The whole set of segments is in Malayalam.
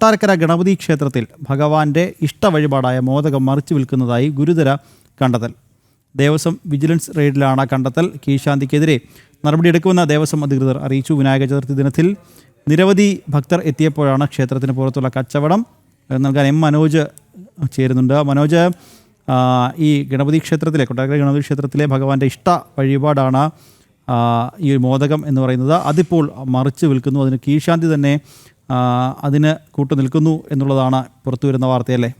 കൊട്ടാരക്കര ഗണപതി ക്ഷേത്രത്തിൽ ഭഗവാന്റെ ഇഷ്ടവഴിപാടായ മോദകം മറിച്ചു വിൽക്കുന്നതായി ഗുരുതര കണ്ടെത്തൽ. ദേവസ്വം വിജിലൻസ് റെയ്ഡിലാണ് കണ്ടെത്തൽ. കീഴ്ശാന്തിക്കെതിരെ നടപടിയെടുക്കുമെന്ന് ദേവസ്വം അധികൃതർ അറിയിച്ചു. വിനായക ചതുർത്ഥി ദിനത്തിൽ നിരവധി ഭക്തർ എത്തിയപ്പോഴാണ് ക്ഷേത്രത്തിന് പുറത്തുള്ള കച്ചവടം നൽകാൻ മനോജ് ചേരുന്നുണ്ട്. മനോജ്, ഈ ഗണപതി ക്ഷേത്രത്തിലെ കൊട്ടാരക്കര ഗണപതി ക്ഷേത്രത്തിലെ ഭഗവാന്റെ ഇഷ്ട വഴിപാടാണ് ഈ മോദകം എന്ന് പറയുന്നത്. അതിപ്പോൾ മറിച്ച് വിൽക്കുന്നു. അതിന് കീഴ്ശാന്തി തന്നെ അതിന് കൂട്ടുനിൽക്കുന്നു എന്നുള്ളതാണ് പുറത്തുവരുന്ന വാർത്തയല്ലേ?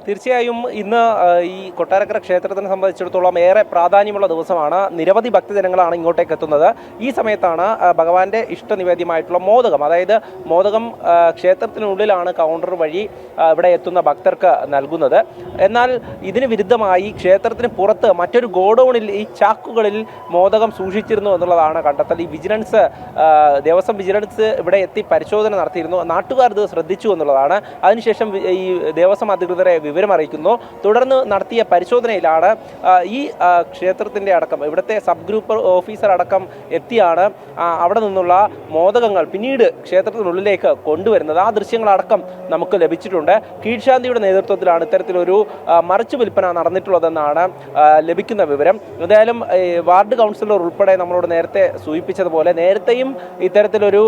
തീർച്ചയായും ഇന്ന് ഈ കൊട്ടാരക്കര ക്ഷേത്രത്തിനെ സംബന്ധിച്ചിടത്തോളം ഏറെ പ്രാധാന്യമുള്ള ദിവസമാണ്. നിരവധി ഭക്തജനങ്ങളാണ് ഇങ്ങോട്ടേക്ക് എത്തുന്നത്. ഈ സമയത്താണ് ഭഗവാന്റെ ഇഷ്ടനിവേദ്യമായിട്ടുള്ള മോദകം, അതായത് മോദകം ക്ഷേത്രത്തിനുള്ളിലാണ് കൗണ്ടർ വഴി ഇവിടെ എത്തുന്ന ഭക്തർക്ക് നൽകുന്നത്. എന്നാൽ ഇതിന് വിരുദ്ധമായി ക്ഷേത്രത്തിന് പുറത്ത് മറ്റൊരു ഗോഡൌണിൽ ഈ ചാക്കുകളിൽ മോദകം സൂക്ഷിച്ചിരുന്നു എന്നുള്ളതാണ് കണ്ടെത്തൽ. ഈ വിജിലൻസ് ദേവസ്വം വിജിലൻസ് ഇവിടെ എത്തി പരിശോധന നടത്തിയിരുന്നു. നാട്ടുകാർ ഇത് ശ്രദ്ധിച്ചു എന്നുള്ളതാണ്. അതിനുശേഷം ഈ ദേവസ്വം അധികൃതരെ വിവരം അറിയിക്കുന്നു. തുടർന്ന് നടത്തിയ പരിശോധനയിലാണ് ഈ ക്ഷേത്രത്തിൻ്റെ അടക്കം ഇവിടുത്തെ സബ് ഗ്രൂപ്പ് ഓഫീസർ അടക്കം എത്തിയാണ് അവിടെ നിന്നുള്ള മോദകങ്ങൾ പിന്നീട് ക്ഷേത്രത്തിനുള്ളിലേക്ക് കൊണ്ടുവരുന്നത്. ആ ദൃശ്യങ്ങളടക്കം നമുക്ക് ലഭിച്ചിട്ടുണ്ട്. കീഴ്ശാന്തിയുടെ നേതൃത്വത്തിലാണ് ഇത്തരത്തിലൊരു മറിച്ചു വിൽപ്പന നടന്നിട്ടുള്ളതെന്നാണ് ലഭിക്കുന്ന വിവരം. എന്തായാലും വാർഡ് കൗൺസിലർ ഉൾപ്പെടെ നമ്മളോട് നേരത്തെ സൂചിപ്പിച്ചതുപോലെ നേരത്തെയും ഇത്തരത്തിലൊരു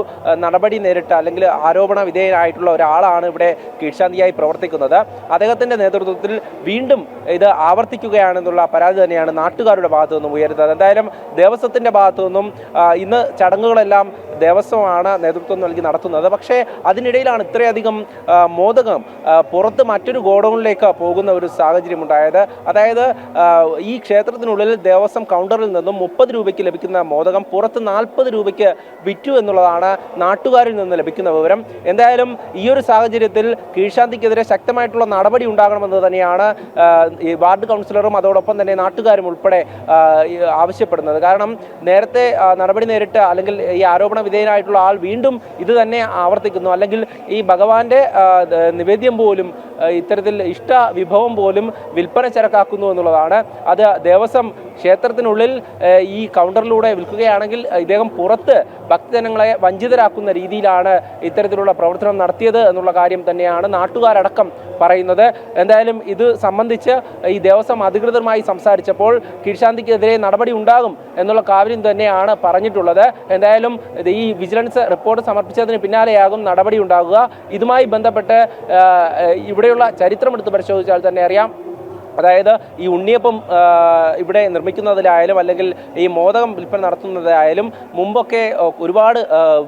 നടപടി നേരിട്ട അല്ലെങ്കിൽ ആരോപണ വിധേയനായിട്ടുള്ള ഒരാളാണ് ഇവിടെ കീഴ്ശാന്തിയായി പ്രവർത്തിക്കുന്നത്. അദ്ദേഹത്തിൻ്റെ നേതൃത്വത്തിൽ വീണ്ടും ഇത് ആവർത്തിക്കുകയാണെന്നുള്ള പരാതി തന്നെയാണ് നാട്ടുകാരുടെ ഭാഗത്തു നിന്നും ഉയരുന്നത്. എന്തായാലും ദേവസ്വത്തിൻ്റെ ഭാഗത്തു നിന്നും ഇന്ന് ചടങ്ങുകളെല്ലാം ദേവസ്വമാണ് നേതൃത്വം നൽകി നടത്തുന്നത്. പക്ഷേ അതിനിടയിലാണ് ഇത്രയധികം മോദകം പുറത്ത് മറ്റൊരു ഗോഡൌണിലേക്ക് പോകുന്ന ഒരു സാഹചര്യം ഉണ്ടായത്. അതായത് ഈ ക്ഷേത്രത്തിനുള്ളിൽ ദേവസ്വം കൗണ്ടറിൽ നിന്നും 30 രൂപയ്ക്ക് ലഭിക്കുന്ന മോദകം പുറത്ത് 40 രൂപയ്ക്ക് വിറ്റു എന്നുള്ളതാണ് നാട്ടുകാരിൽ നിന്ന് ലഭിക്കുന്ന വിവരം. എന്തായാലും ഈ ഒരു സാഹചര്യത്തിൽ കീഴ്ശാന്തിക്കെതിരെ ശക്തമായിട്ടുള്ള നടപടി ഉണ്ടാകണമെന്ന് തന്നെയാണ് ഈ വാർഡ് കൗൺസിലറും അതോടൊപ്പം തന്നെ നാട്ടുകാരും ഉൾപ്പെടെ ആവശ്യപ്പെടുന്നത്. കാരണം നേരത്തെ നടപടി നേരിട്ട് അല്ലെങ്കിൽ ഈ ആരോപണ വിധേയനായിട്ടുള്ള ആൾ വീണ്ടും ഇത് തന്നെ ആവർത്തിക്കുന്നു. അല്ലെങ്കിൽ ഈ ഭഗവാന്റെ നിവേദ്യം പോലും ഇത്തരത്തിൽ ഇഷ്ട വിഭവം പോലും വിൽപ്പന ചരക്കാക്കുന്നു എന്നുള്ളതാണ്. അത് ദേവസ്വം ക്ഷേത്രത്തിനുള്ളിൽ ഈ കൗണ്ടറിലൂടെ വിൽക്കുകയാണെങ്കിൽ ഇദ്ദേഹം പുറത്ത് ഭക്തജനങ്ങളെ വഞ്ചിതരാക്കുന്ന രീതിയിലാണ് ഇത്തരത്തിലുള്ള പ്രവർത്തനം നടത്തിയത് എന്നുള്ള കാര്യം തന്നെയാണ് നാട്ടുകാരടക്കം പറയുന്നത്. എന്തായാലും ഇത് സംബന്ധിച്ച് ഈ ദേവസ്വം അധികൃതരുമായി സംസാരിച്ചപ്പോൾ കീഴ്ശാന്തിക്കെതിരെ നടപടി ഉണ്ടാകും എന്നുള്ള കാര്യം തന്നെയാണ് പറഞ്ഞിട്ടുള്ളത്. എന്തായാലും ഈ വിജിലൻസ് റിപ്പോർട്ട് സമർപ്പിച്ചതിന് പിന്നാലെയാകും നടപടി ഉണ്ടാകുക. ഇതുമായി ബന്ധപ്പെട്ട് ഇവിടെയുള്ള ചരിത്രം എടുത്ത് പരിശോധിച്ചാൽ തന്നെ അറിയാം. അതായത് ഈ ഉണ്ണിയപ്പം ഇവിടെ നിർമ്മിക്കുന്നതിലായാലും അല്ലെങ്കിൽ ഈ മോദകം വിൽപ്പന നടത്തുന്നതായാലും മുമ്പൊക്കെ ഒരുപാട്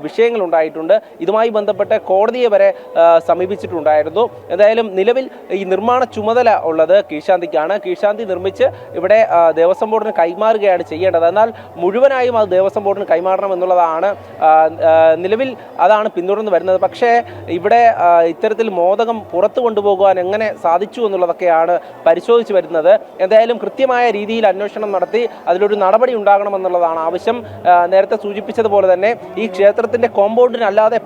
വിഷയങ്ങളുണ്ടായിട്ടുണ്ട്. ഇതുമായി ബന്ധപ്പെട്ട് കോടതിയെ വരെ സമീപിച്ചിട്ടുണ്ടായിരുന്നു. എന്തായാലും നിലവിൽ ഈ നിർമ്മാണ ചുമതല ഉള്ളത് കീഴ്ശാന്തിക്കാണ്. കീഴ്ശാന്തി നിർമ്മിച്ച് ഇവിടെ ദേവസ്വം ബോർഡിന് കൈമാറുകയാണ് ചെയ്യേണ്ടത്. എന്നാൽ മുഴുവനായും അത് ദേവസ്വം ബോർഡിന് കൈമാറണം എന്നുള്ളതാണ് നിലവിൽ അതാണ് പിന്തുടർന്ന് വരുന്നത്. പക്ഷേ ഇവിടെ ഇത്തരത്തിൽ മോദകം പുറത്തു കൊണ്ടുപോകുവാൻ എങ്ങനെ സാധിച്ചു എന്നുള്ളതൊക്കെയാണ് പരിശോധിച്ച് വരുന്നത്. എന്തായാലും കൃത്യമായ രീതിയിൽ അന്വേഷണം നടത്തി അതിലൊരു നടപടി ഉണ്ടാകണമെന്നുള്ളതാണ് ആവശ്യം. നേരത്തെ സൂചിപ്പിച്ചതുപോലെ തന്നെ ഈ ക്ഷേത്രത്തിന്റെ കോമ്പൗണ്ടിനല്ലാതെ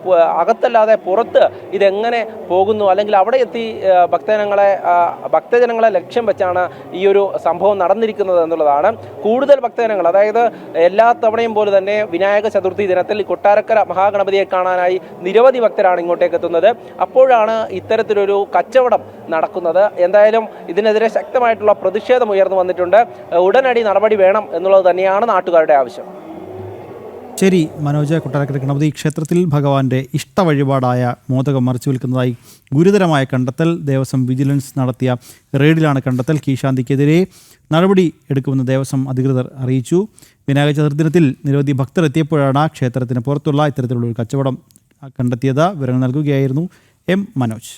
അകത്തല്ലാതെ പുറത്ത് ഇതെങ്ങനെ പോകുന്നു, അല്ലെങ്കിൽ അവിടെ എത്തി ഭക്തജനങ്ങളെ ലക്ഷ്യം വെച്ചാണ് ഈ ഒരു സംഭവം നടന്നിരിക്കുന്നത് എന്നുള്ളതാണ്. കൂടുതൽ ഭക്തജനങ്ങൾ, അതായത് എല്ലാ തവണയും പോലെ തന്നെ വിനായക ചതുർത്ഥി ദിനത്തിൽ കൊട്ടാരക്കര മഹാഗണപതിയെ കാണാനായി നിരവധി ഭക്തരാണ് ഇങ്ങോട്ടേക്ക് എത്തുന്നത്. അപ്പോഴാണ് ഇത്തരത്തിലൊരു കച്ചവടം നടക്കുന്നത്. എന്തായാലും ഇതിനെതിരെ ശക്തമായിട്ടുള്ള പ്രതിഷേധം ഉയർന്നു വന്നിട്ടുണ്ട്. ഉടനടി നടപടി വേണം എന്നുള്ളത് തന്നെയാണ് നാട്ടുകാരുടെ ആവശ്യം. ശരി മനോജ്, കൊട്ടാരക്കര ഗണപതി ക്ഷേത്രത്തിൽ ഭഗവാന്റെ ഇഷ്ട വഴിപാടായ മോദകം മറിച്ചു വിൽക്കുന്നതായി ഗുരുതരമായ കണ്ടെത്തൽ. ദേവസ്വം വിജിലൻസ് നടത്തിയ റെയ്ഡിലാണ് കണ്ടെത്തൽ. കീഴ്ശാന്തിക്കെതിരെ നടപടി എടുക്കുമെന്ന് ദേവസ്വം അധികൃതർ അറിയിച്ചു. വിനായക ചതുർത്ഥി ദിനത്തിൽ നിരവധി ഭക്തർ എത്തിയപ്പോഴാണ് ക്ഷേത്രത്തിന് പുറത്തുള്ള ഇത്തരത്തിലുള്ള ഒരു കച്ചവടം കണ്ടെത്തിയത്. വിവരങ്ങൾ നൽകുകയായിരുന്നു മനോജ്.